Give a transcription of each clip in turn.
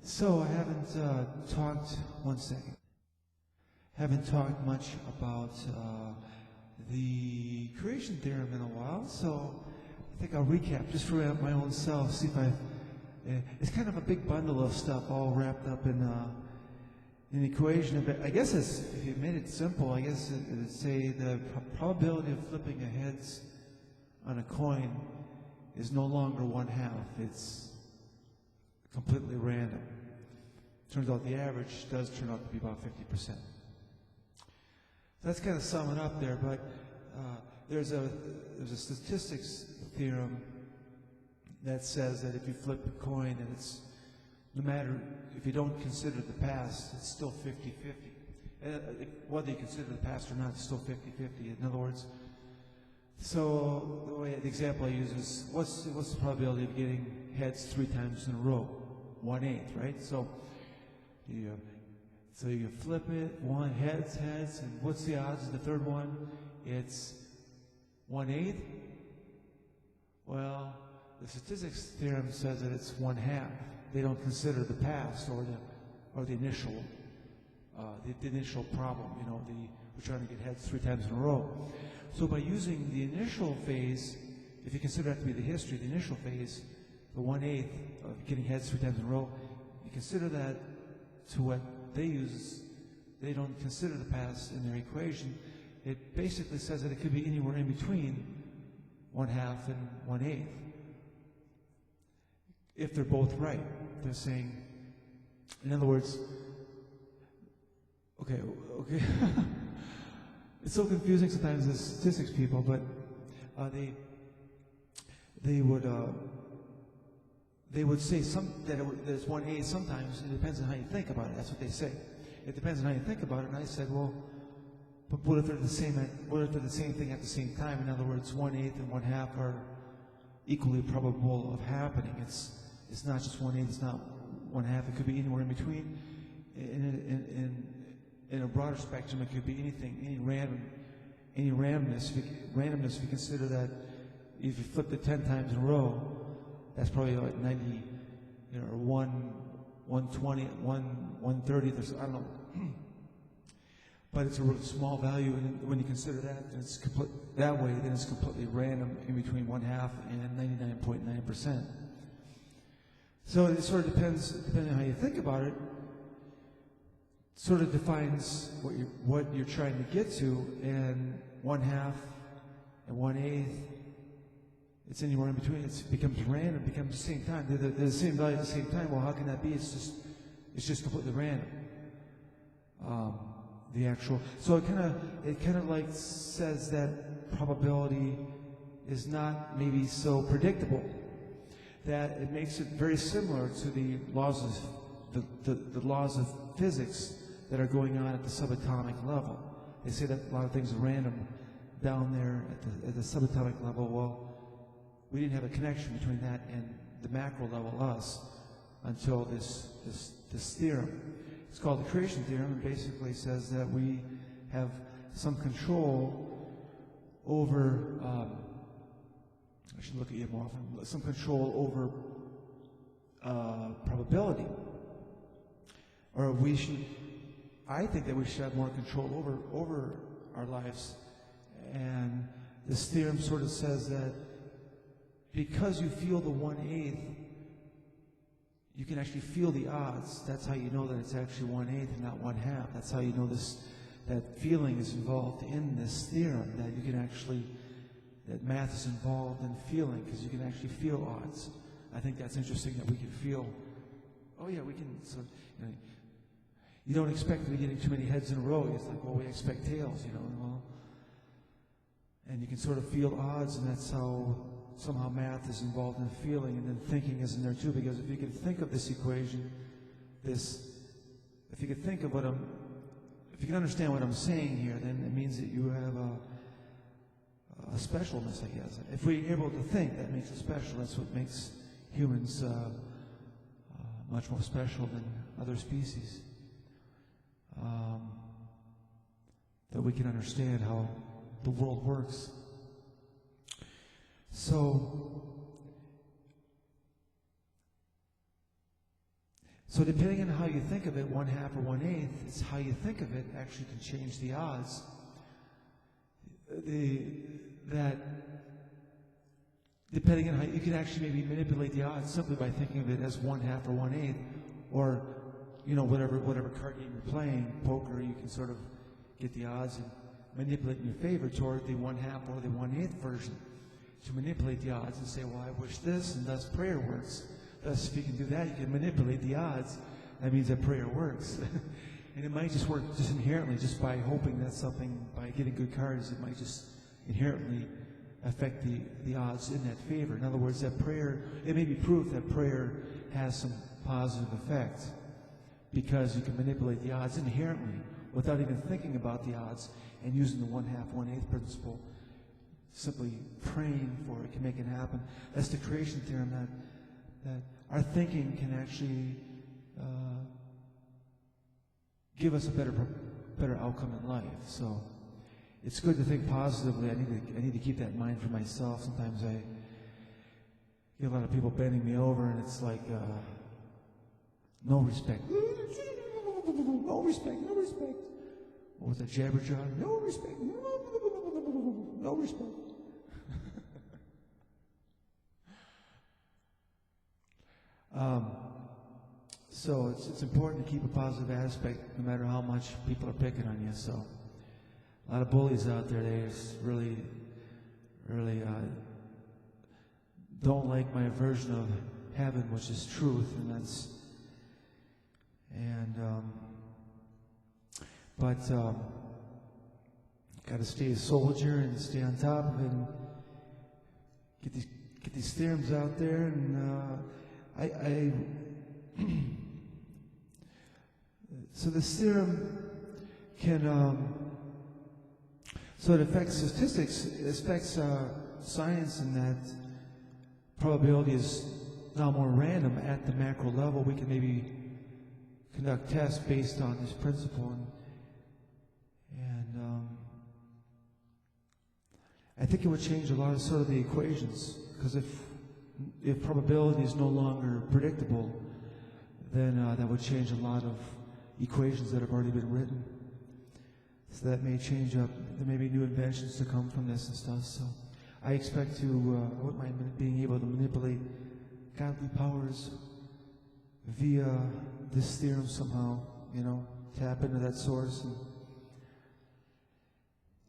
So I haven't talked much about the creation theorem in a while, so I think I'll recap just for my own self, see if it's kind of a big bundle of stuff all wrapped up in an equation. But I guess if you made it simple, I guess it would say the probability of flipping a heads on a coin is no longer 1/2. It's completely random. Turns out the average does turn out to be about 50%. That's kind of summing up there, but there's a statistics theorem that says that if you flip a coin and it's no matter if you don't consider the past, it's still 50-50. Whether you consider the past or not, it's still 50-50. In other words, so the example I use is what's the probability of getting heads 3 times in a row? 1/8, right? So you flip it, heads, and what's the odds of the third one? It's 1/8. Well, the statistics theorem says that it's 1/2. They don't consider the past or the initial problem. You know, we're trying to get heads 3 times in a row. So by using the initial phase, if you consider that to be the history, the initial phase, the 1/8 of getting heads 3 times in a row, you consider that to what they use. They don't consider the past in their equation. It basically says that it could be anywhere in between 1/2 and 1/8. If they're both right, they're saying, in other words, okay. It's so confusing sometimes, the statistics people, but they would say that it's 1/8 sometimes. It depends on how you think about it. That's what they say. It depends on how you think about it. And I said, well, but what if they're the same? What if they're the same thing at the same time? In other words, 1/8 and 1/2 are equally probable of happening. It's not just 1/8. It's not 1/2. It could be anywhere in between. In a broader spectrum, it could be anything, any randomness. If you consider that if you flip it 10 times in a row, that's probably like 90, or 1/20, 1/30. I don't know. But it's a really small value, and when you consider that, then it's then it's completely random in between 1/2 and 99.9%. So it sort of depends, depending on how you think about it, sort of defines what you're trying to get to, and 1/2 and 1/8, it's anywhere in between. It becomes random. It becomes the same time. They're the same value at the same time. Well, how can that be? It's just completely random. So it kind of like says that probability is not maybe so predictable, that it makes it very similar to the laws of physics that are going on at the subatomic level. They say that a lot of things are random down there at the subatomic level. Well, we didn't have a connection between that and the macro level, us, until this theorem. It's called the creation theorem. It basically says that we have some control over, I should look at you more often, some control over probability. Or I think that we should have more control over our lives. And this theorem sort of says that because you feel the 1/8, you can actually feel the odds. That's how you know that it's actually 1/8 and not 1/2. That's how you know that feeling is involved in this theorem, that you can actually, that math is involved in feeling, because you can actually feel odds. I think that's interesting that we can feel, oh yeah, we can, so, you don't expect to be getting too many heads in a row. It's like, well, we expect tails, and you can sort of feel odds, and that's how somehow math is involved in feeling, and then thinking is in there too, because if you can think of this equation, if you can think of if you can understand what I'm saying here, then it means that you have a specialness, I guess. If we're able to think, that makes us special. That's what makes humans much more special than other species. That we can understand how the world works. So So depending on how you think of it, 1/2 or 1/8, it's how you think of it actually can change the odds. That depending on how you can actually maybe manipulate the odds simply by thinking of it as 1/2 or 1/8, or whatever card game you're playing, poker, you can sort of get the odds and manipulate in your favor toward the 1/2 or the 1/8 version to manipulate the odds and say, well, I wish this, and thus prayer works. Thus, if you can do that, you can manipulate the odds. That means that prayer works. And it might just work just inherently, just by hoping that something, by getting good cards, it might just inherently affect the odds in that favor. In other words, that prayer, it may be proof that prayer has some positive effect because you can manipulate the odds inherently without even thinking about the odds and using the 1/2, 1/8 principle. Simply praying for it can make it happen. That's the creation theorem, that our thinking can actually give us a better outcome in life. So it's good to think positively. I need to keep that in mind for myself. Sometimes I get a lot of people bending me over, and it's like no respect. No respect, no respect. What was that, Jabberjaw? No respect, no respect. So it's important to keep a positive aspect no matter how much people are picking on you. So a lot of bullies out there, they just really don't like my version of heaven, which is truth, but got to stay a soldier and stay on top of it and get these theorems out there. And so this theorem can so it affects statistics. It affects science in that probability is now more random at the macro level. We can maybe conduct tests based on this principle, and I think it would change a lot of sort of the equations, because if probability is no longer predictable, then that would change a lot of equations that have already been written. So that may change up. There may be new inventions to come from this and stuff. So I expect to, I wouldn't mind being able to manipulate godly powers via this theorem somehow, tap into that source and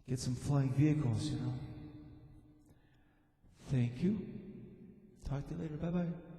get some flying vehicles, Thank you. Talk to you later. Bye-bye.